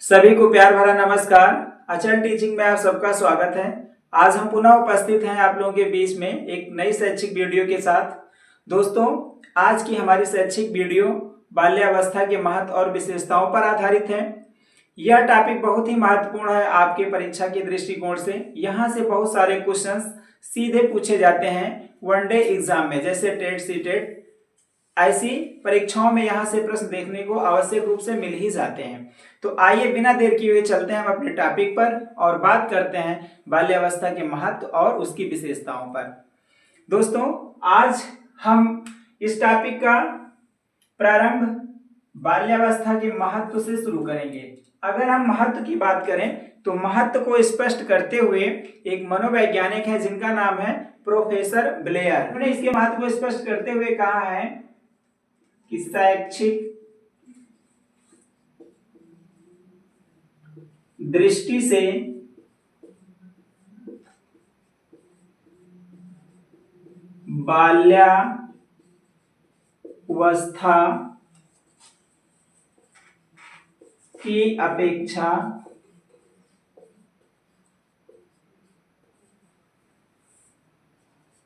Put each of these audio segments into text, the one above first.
सभी को प्यार भरा नमस्कार। अचल टीचिंग में आप सबका स्वागत है। आज हम पुनः उपस्थित हैं आप लोगों के बीच में एक नई शैक्षिक वीडियो के साथ। दोस्तों, आज की हमारी शैक्षिक वीडियो बाल्यावस्था के महत्व और विशेषताओं पर आधारित है। यह टॉपिक बहुत ही महत्वपूर्ण है आपके परीक्षा के दृष्टिकोण से। यहाँ से बहुत सारे क्वेश्चंस सीधे पूछे जाते हैं वनडे एग्जाम में, जैसे टेट सीटेट ऐसी परीक्षाओं में यहाँ से प्रश्न देखने को आवश्यक रूप से मिल ही जाते हैं। तो आइए बिना देर किए हुए चलते हैं हम अपने टॉपिक पर और बात करते हैं बाल्यावस्था के महत्व और उसकी विशेषताओं पर। दोस्तों, आज हम इस टॉपिक का प्रारंभ बाल्यावस्था के महत्व से शुरू करेंगे। अगर हम महत्व की बात करें तो महत्व को स्पष्ट करते हुए एक मनोवैज्ञानिक है जिनका नाम है प्रोफेसर ब्लेयर। उन्होंने इसके महत्व को स्पष्ट करते हुए कहा है कि शैक्षिक दृष्टि से बाल्यावस्था की अपेक्षा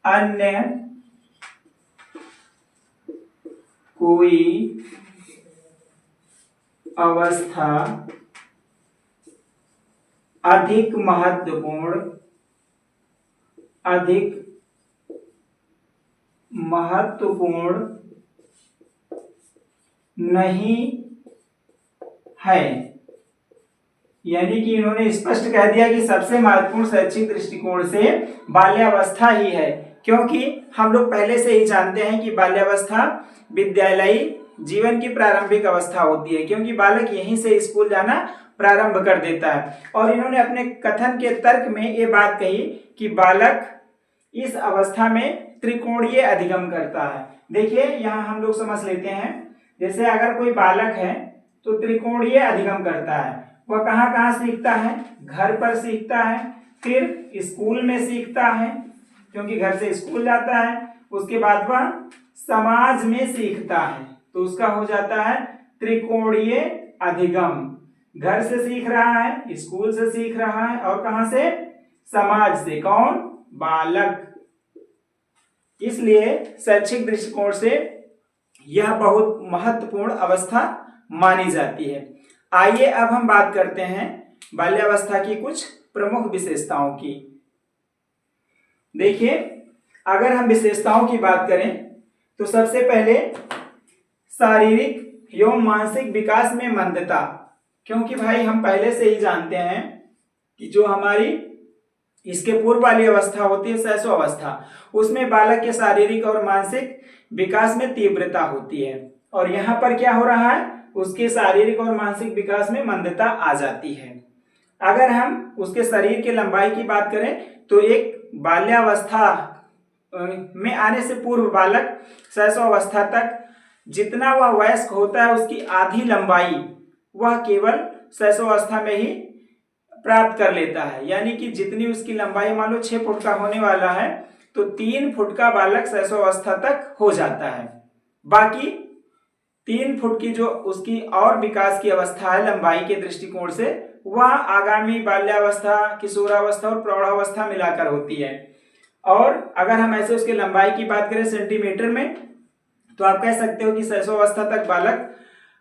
अन्य कोई अवस्था अधिक महत्वपूर्ण नहीं है। यानी कि इन्होंने स्पष्ट कह दिया कि सबसे महत्वपूर्ण शैक्षिक दृष्टिकोण से बाल्यावस्था ही है, क्योंकि हम लोग पहले से ही जानते हैं कि बाल्यावस्था विद्यालयी जीवन की प्रारंभिक अवस्था होती है, क्योंकि बालक यहीं से स्कूल जाना प्रारंभ कर देता है। और इन्होंने अपने कथन के तर्क में ये बात कही कि बालक इस अवस्था में त्रिकोणीय अधिगम करता है। देखिए, यहाँ हम लोग समझ लेते हैं, जैसे अगर कोई बालक है तो त्रिकोणीय अधिगम करता है। वह कहाँ कहाँ सीखता है? घर पर सीखता है, फिर स्कूल में सीखता है क्योंकि घर से स्कूल जाता है, उसके बाद वह समाज में सीखता है, तो उसका हो जाता है त्रिकोणीय अधिगम। घर से सीख रहा है, स्कूल से सीख रहा है और कहां से? समाज से। कौन? बालक। इसलिए शैक्षिक दृष्टिकोण से यह बहुत महत्वपूर्ण अवस्था मानी जाती है। आइए अब हम बात करते हैं बाल्यावस्था की कुछ प्रमुख विशेषताओं की। देखिए, अगर हम विशेषताओं की बात करें तो सबसे पहले शारीरिक एवं मानसिक विकास में मंदता, क्योंकि भाई हम पहले से ही जानते हैं कि जो हमारी इसके पूर्व वाली अवस्था होती है शैशव अवस्था, उसमें बालक के शारीरिक और मानसिक विकास में तीव्रता होती है, और यहाँ पर क्या हो रहा है? उसके शारीरिक और मानसिक विकास में मंदता आ जाती है। अगर हम उसके शरीर की लंबाई की बात करें तो एक बाल्यावस्था में आने से पूर्व बालक शैशव अवस्था तक जितना वह वयस्क होता है उसकी आधी लंबाई वह केवल शैशव अवस्था में ही प्राप्त कर लेता है। यानी कि जितनी उसकी लंबाई मान लो 6 फुट का होने वाला है तो 3 फुट का बालक शैशव अवस्था तक हो जाता है। बाकी 3 फुट की जो उसकी और विकास की अवस्था है लंबाई के दृष्टिकोण से, वह आगामी बाल्यावस्था, किशोरावस्था और प्रौढ़ावस्था मिलाकर होती है। और अगर हम ऐसे उसकी लंबाई की बात करें सेंटीमीटर में, तो आप कह सकते हो कि शैशव अवस्था तक बालक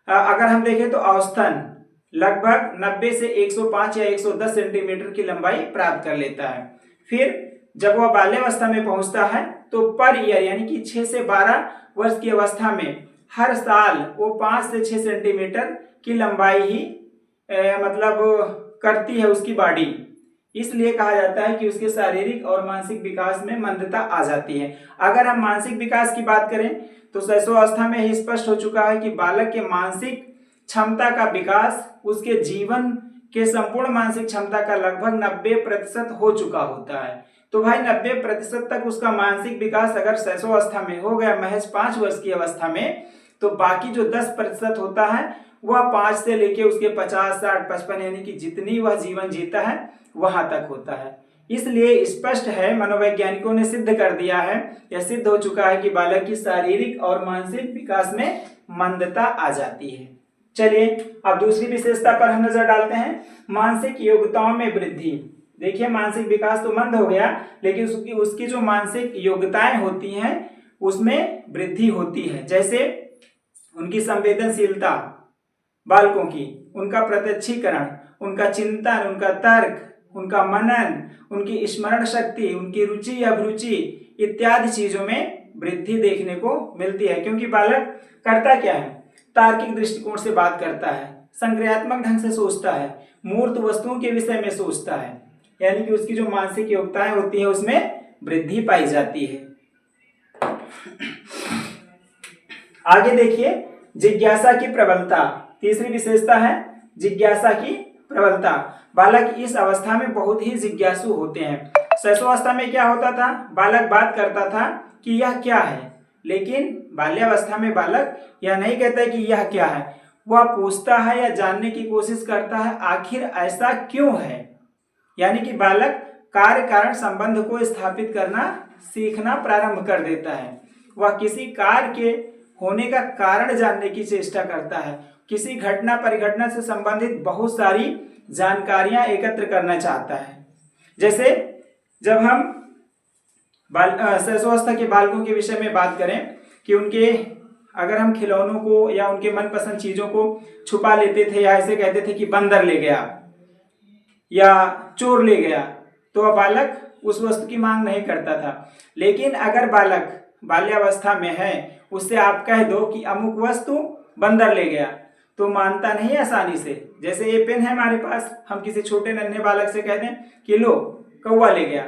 अगर हम देखें तो औसतन लगभग 90 से 105 या 110 सेंटीमीटर की लंबाई प्राप्त कर लेता है। फिर जब वह बाल्यावस्था में पहुंचता है तो पर ईयर यानी कि 6 से 12 वर्ष की अवस्था में हर साल वो 5 से 6 सेंटीमीटर की लंबाई ही मतलब करती है उसकी बॉडी। इसलिए कहा जाता है कि उसके शारीरिक और मानसिक विकास में मंदता आ जाती है। अगर हम मानसिक विकास की बात करें तो शैशव अवस्था में ही स्पष्ट हो चुका है कि बालक के मानसिक क्षमता का विकास उसके जीवन के संपूर्ण मानसिक क्षमता का लगभग 90% हो चुका होता है। तो भाई 90% तक उसका मानसिक विकास अगर शैशव अवस्था में हो गया महज 5 वर्ष की अवस्था में, तो बाकी जो 10% होता है वह 5 से लेके उसके 50, 60, 55 यानी कि जितनी वह जीवन जीता है वहां तक होता है। इसलिए स्पष्ट है, मनोवैज्ञानिकों ने सिद्ध कर दिया है, यह सिद्ध हो चुका है कि बालक की शारीरिक और मानसिक विकास में मंदता आ जाती है। चलिए अब दूसरी विशेषता पर हम नजर डालते हैं, मानसिक योग्यताओं में वृद्धि। देखिए मानसिक विकास तो मंद हो गया, लेकिन उसकी जो मानसिक योग्यताएं होती हैं उसमें वृद्धि होती है। जैसे उनकी संवेदनशीलता बालकों की, उनका प्रत्यक्षीकरण, उनका चिंतन, उनका तर्क, उनका मनन, उनकी स्मरण शक्ति, उनकी रुचि अभिरुचि इत्यादि चीजों में वृद्धि देखने को मिलती है। क्योंकि बालक करता क्या है, तार्किक दृष्टिकोण से बात करता है, संक्रियात्मक ढंग से सोचता है, मूर्त वस्तुओं के विषय में सोचता है, यानी कि उसकी जो मानसिक योग्यताएं होती है उसमें वृद्धि पाई जाती है। आगे देखिए, जिज्ञासा की प्रबलता, तीसरी विशेषता है जिज्ञासा की प्रबलता। बालक इस अवस्था में बहुत ही जिज्ञासु होते हैं। शैशवावस्था में क्या होता था, बालक बात करता था कि यह क्या है, लेकिन बाल्यावस्था में बालक यह नहीं कहता है कि यह क्या है, वह पूछता है या जानने की कोशिश करता है आखिर ऐसा क्यों है। यानी कि बालक कार्य कारण संबंध को स्थापित करना सीखना प्रारंभ कर देता है। वह किसी कार्य के होने का कारण जानने की चेष्टा करता है, किसी घटना परिघटना से संबंधित बहुत सारी जानकारियां एकत्र करना चाहता है। जैसे जब हम शैशवावस्था के बालकों के विषय में बात करें कि उनके अगर हम खिलौनों को या उनके मनपसंद चीजों को छुपा लेते थे या ऐसे कहते थे कि बंदर ले गया या चोर ले गया, तो वह बालक उस वस्तु की मांग नहीं करता था। लेकिन अगर बालक बाल्यावस्था में है, उससे आप कह दो कि अमुक वस्तु बंदर ले गया, तो मानता नहीं आसानी से। जैसे ये पेन है हमारे पास, हम किसी छोटे नन्हे बालक से कह दें कि लो कौवा ले गया,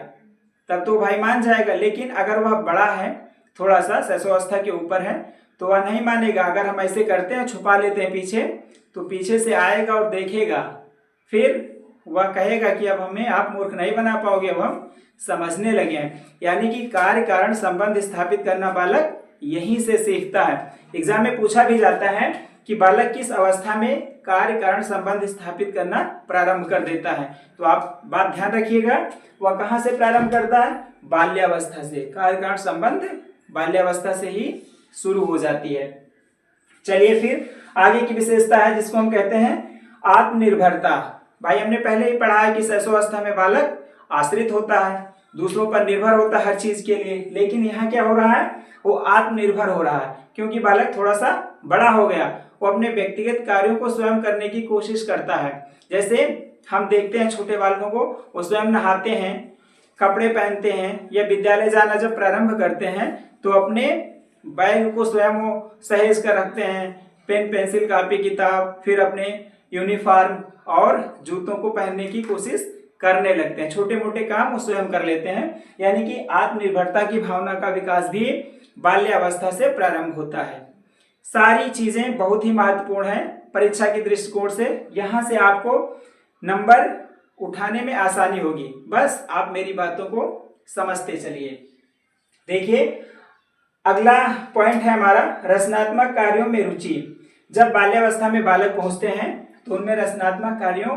तब तो भाई मान जाएगा। लेकिन अगर वह बड़ा है, थोड़ा सा शैशवावस्था के ऊपर है, तो वह नहीं मानेगा। अगर हम ऐसे करते हैं, छुपा लेते हैं पीछे, तो पीछे से आएगा और देखेगा, फिर वह कहेगा कि अब हमें आप मूर्ख नहीं बना पाओगे, अब हम समझने लगे हैं। यानी कि कार्य कारण संबंध स्थापित करना बालक यहीं से सीखता है। एग्जाम में पूछा भी जाता है कि बालक किस अवस्था में कार्य कारण संबंध स्थापित करना प्रारंभ कर देता है। तो आप बात ध्यान रखिएगा, वह कहाँ से प्रारंभ करता है, बाल्यावस्था से। कार्य कारण संबंध बाल्यावस्था से ही शुरू हो जाती है। चलिए फिर आगे की विशेषता है जिसको हम कहते हैं आत्मनिर्भरता। भाई हमने पहले ही पढ़ा है कि शैशवावस्था में बालक आश्रित होता है, दूसरों पर निर्भर होता है हर चीज के लिए। लेकिन यहाँ क्या हो रहा है, वो आत्मनिर्भर हो रहा है, क्योंकि बालक थोड़ा सा बड़ा हो गया, वो अपने व्यक्तिगत कार्यों को स्वयं करने की कोशिश करता है। जैसे हम देखते हैं छोटे बालकों को, वो स्वयं नहाते हैं, कपड़े पहनते हैं, या विद्यालय जाना जब प्रारंभ करते हैं तो अपने बैग को स्वयं वो सहेज कर रखते हैं, पेन पेंसिल कापी किताब, फिर अपने यूनिफॉर्म और जूतों को पहनने की कोशिश करने लगते हैं। छोटे मोटे काम वो स्वयं कर लेते हैं। यानी कि आत्मनिर्भरता की भावना का विकास भी बाल्यावस्था से प्रारंभ होता है। सारी चीजें बहुत ही महत्वपूर्ण हैं परीक्षा के दृष्टिकोण से। यहां से आपको नंबर उठाने में आसानी होगी, बस आप मेरी बातों को समझते चलिए। देखिए अगला पॉइंट है हमारा रचनात्मक कार्यों में रुचि। जब बाल्यावस्था में बालक पहुंचते हैं तो उनमें रचनात्मक कार्यों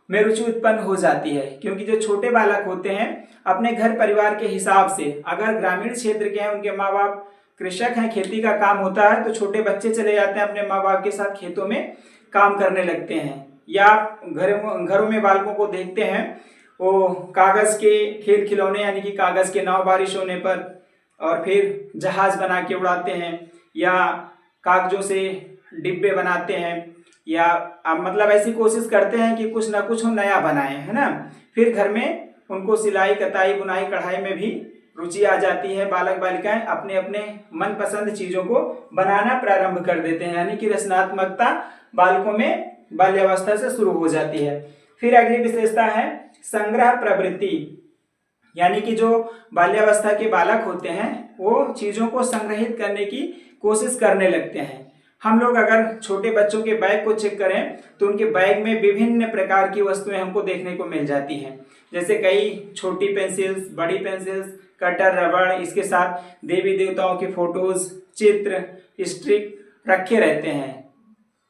में रुचि उत्पन्न हो जाती है, क्योंकि जो छोटे बालक होते हैं अपने घर परिवार के हिसाब से, अगर ग्रामीण क्षेत्र के हैं, उनके माँ बाप कृषक हैं, खेती का काम होता है, तो छोटे बच्चे चले जाते हैं अपने माँ बाप के साथ खेतों में काम करने लगते हैं। या घरों में बालकों को देखते हैं वो कागज के खेल खिलौने यानी कि कागज के नाव बारिश होने पर, और फिर जहाज बना के उड़ाते हैं, या कागजों से डिब्बे बनाते हैं, या मतलब ऐसी कोशिश करते हैं कि कुछ ना कुछ हम नया बनाए, है ना। फिर घर में उनको सिलाई कताई बुनाई कढ़ाई में भी रुचि आ जाती है। बालक बालिकाएं अपने अपने मनपसंद चीजों को बनाना प्रारंभ कर देते हैं, यानी कि रचनात्मकता बालकों में बाल्यावस्था से शुरू हो जाती है। फिर अगली विशेषता है संग्रह प्रवृत्ति, यानी कि जो बाल्यावस्था के बालक होते हैं वो चीजों को संग्रहित करने की कोशिश करने लगते हैं। हम लोग अगर छोटे बच्चों के बैग को चेक करें तो उनके बैग में विभिन्न प्रकार की वस्तुएं हमको देखने को मिल जाती हैं। जैसे कई छोटी पेंसिल्स, बड़ी पेंसिल्स, कटर, रबड़, इसके साथ देवी देवताओं के फोटोज, चित्र, स्टिक रखे रहते हैं,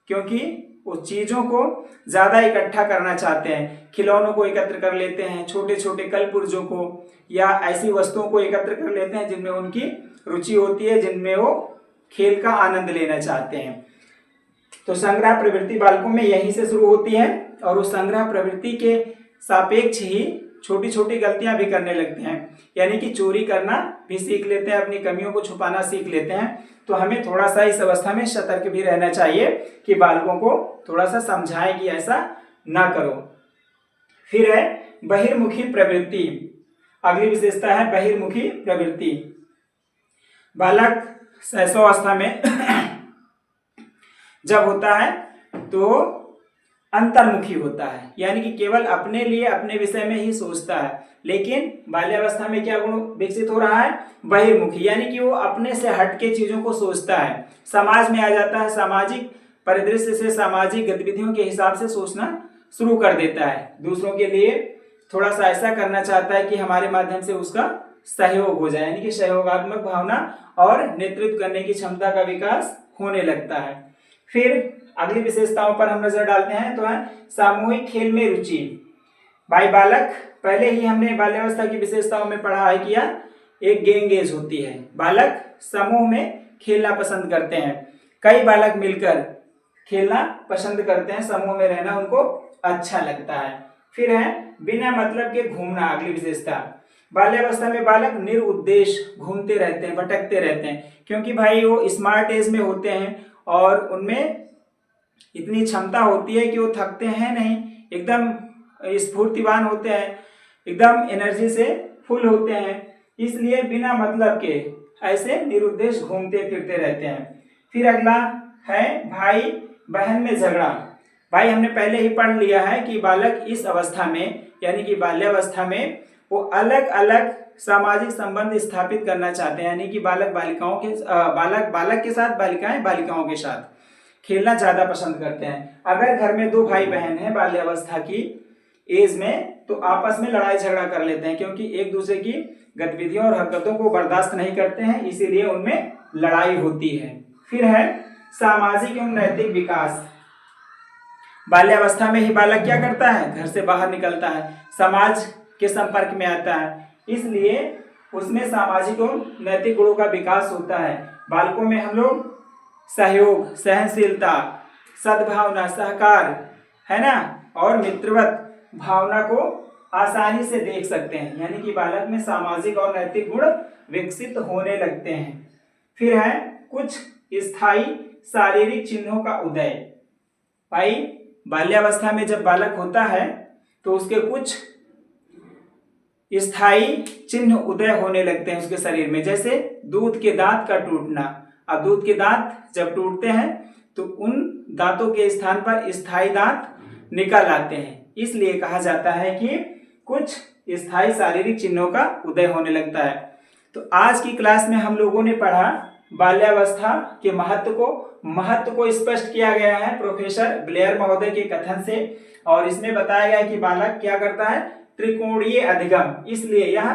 क्योंकि उस चीजों को ज्यादा इकट्ठा करना चाहते हैं। खिलौनों को एकत्र कर लेते हैं, छोटे छोटे कलपुर्जों को या ऐसी वस्तुओं को एकत्र कर लेते हैं जिनमें उनकी रुचि होती है, जिनमें वो खेल का आनंद लेना चाहते हैं। तो संग्रह प्रवृत्ति बालकों में यहीं से शुरू होती है और उस संग्रह प्रवृत्ति के सापेक्ष ही छोटी छोटी गलतियां भी करने लगते हैं, यानी कि चोरी करना भी सीख लेते हैं, अपनी कमियों को छुपाना सीख लेते हैं। तो हमें थोड़ा सा इस अवस्था में सतर्क भी रहना चाहिए कि बालकों को थोड़ा सा समझाएं कि ऐसा ना करो। फिर है बहिर्मुखी प्रवृत्ति। अगली विशेषता है बहिर्मुखी प्रवृत्ति। बालक शैशवावस्था में जब होता है तो अंतर्मुखी होता है, यानी कि केवल अपने लिए अपने विषय में ही सोचता है। लेकिन बाल्यावस्था में क्या गुण विकसित हो रहा है? बहिर्मुखी, यानी कि वो अपने से हटके चीजों को सोचता है, समाज में आ जाता है, सामाजिक परिदृश्य से सामाजिक गतिविधियों के हिसाब से सोचना शुरू कर देता है, दूसरों के लिए थोड़ा सा ऐसा करना चाहता है कि हमारे माध्यम से उसका सहयोग हो जाए, यानी कि सहयोगात्मक भावना और नेतृत्व करने की क्षमता का विकास होने लगता है। फिर अगली विशेषताओं पर हम नजर डालते हैं तो है सामूहिक खेल में रुचि। भाई बालक, पहले ही हमने बाल्यावस्था की विशेषताओं में पढ़ाई किया, एक गैंग एज होती है। बालक समूह में खेलना पसंद करते हैं, कई बालक मिलकर खेलना पसंद करते हैं, समूह में रहना उनको अच्छा लगता है। फिर है बिना मतलब के घूमना। अगली विशेषता, बाल्यावस्था में बालक निरुद्देश्य घूमते रहते हैं, भटकते रहते हैं, क्योंकि भाई वो स्मार्ट एज में होते हैं और उनमें इतनी क्षमता होती है कि वो थकते हैं नहीं, एकदम स्फूर्तिवान होते हैं, एकदम एनर्जी से फुल होते हैं, इसलिए बिना मतलब के ऐसे निरुद्देश्य घूमते फिरते रहते हैं। फिर अगला है भाई बहन में झगड़ा। भाई हमने पहले ही पढ़ लिया है कि बालक इस अवस्था में यानी कि बाल्यावस्था में वो अलग अलग सामाजिक संबंध स्थापित करना चाहते हैं, यानी कि बालक के साथ बालिकाएं बालिकाओं के साथ खेलना ज्यादा पसंद करते हैं। अगर घर में दो भाई बहन हैं बाल्यावस्था की एज में तो आपस में लड़ाई झगड़ा कर लेते हैं, क्योंकि एक दूसरे की गतिविधियों और हरकतों को बर्दाश्त नहीं करते हैं, इसीलिए उनमें लड़ाई होती है। फिर है सामाजिक एवं नैतिक विकास। बाल्यावस्था में ही बालक क्या करता है? घर से बाहर निकलता है, समाज के संपर्क में आता है, इसलिए उसमें सामाजिक और नैतिक गुणों का विकास होता है। बालकों में हम लोग सहयोग, सहनशीलता, सद्भावना, सहकार, है ना, और मित्रवत भावना को आसानी से देख सकते हैं, यानी कि बालक में सामाजिक और नैतिक गुण विकसित होने लगते हैं। फिर है कुछ स्थायी शारीरिक चिन्हों का उदय। भाई बाल्यावस्था में जब बालक होता है तो उसके कुछ स्थायी चिन्ह उदय होने लगते हैं उसके शरीर में, जैसे दूध के दांत का टूटना। अब दूध के दांत जब टूटते हैं तो उन दांतों के स्थान पर स्थायी दांत निकल आते हैं, इसलिए कहा जाता है कि कुछ स्थायी शारीरिक चिन्हों का उदय होने लगता है। तो आज की क्लास में हम लोगों ने पढ़ा बाल्यावस्था के महत्व को स्पष्ट किया गया है प्रोफेसर ब्लेयर महोदय के कथन से, और इसमें बताया गया है कि बालक क्या करता है? त्रिकोणीय अधिगम, इसलिए यह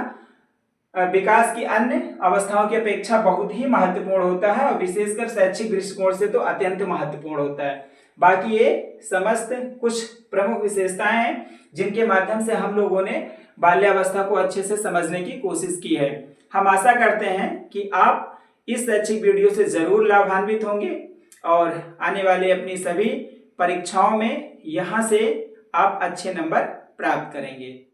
विकास की अन्य अवस्थाओं की अपेक्षा बहुत ही महत्वपूर्ण होता है और विशेषकर शैक्षिक दृष्टिकोण से तो अत्यंत महत्वपूर्ण होता है। बाकी ये समस्त कुछ प्रमुख विशेषताएं हैं जिनके माध्यम से हम लोगों ने बाल्यावस्था को अच्छे से समझने की कोशिश की है। हम आशा करते हैं कि आप इस शैक्षिक वीडियो से जरूर लाभान्वित होंगे और आने वाले अपनी सभी परीक्षाओं में यहाँ से आप अच्छे नंबर प्राप्त करेंगे।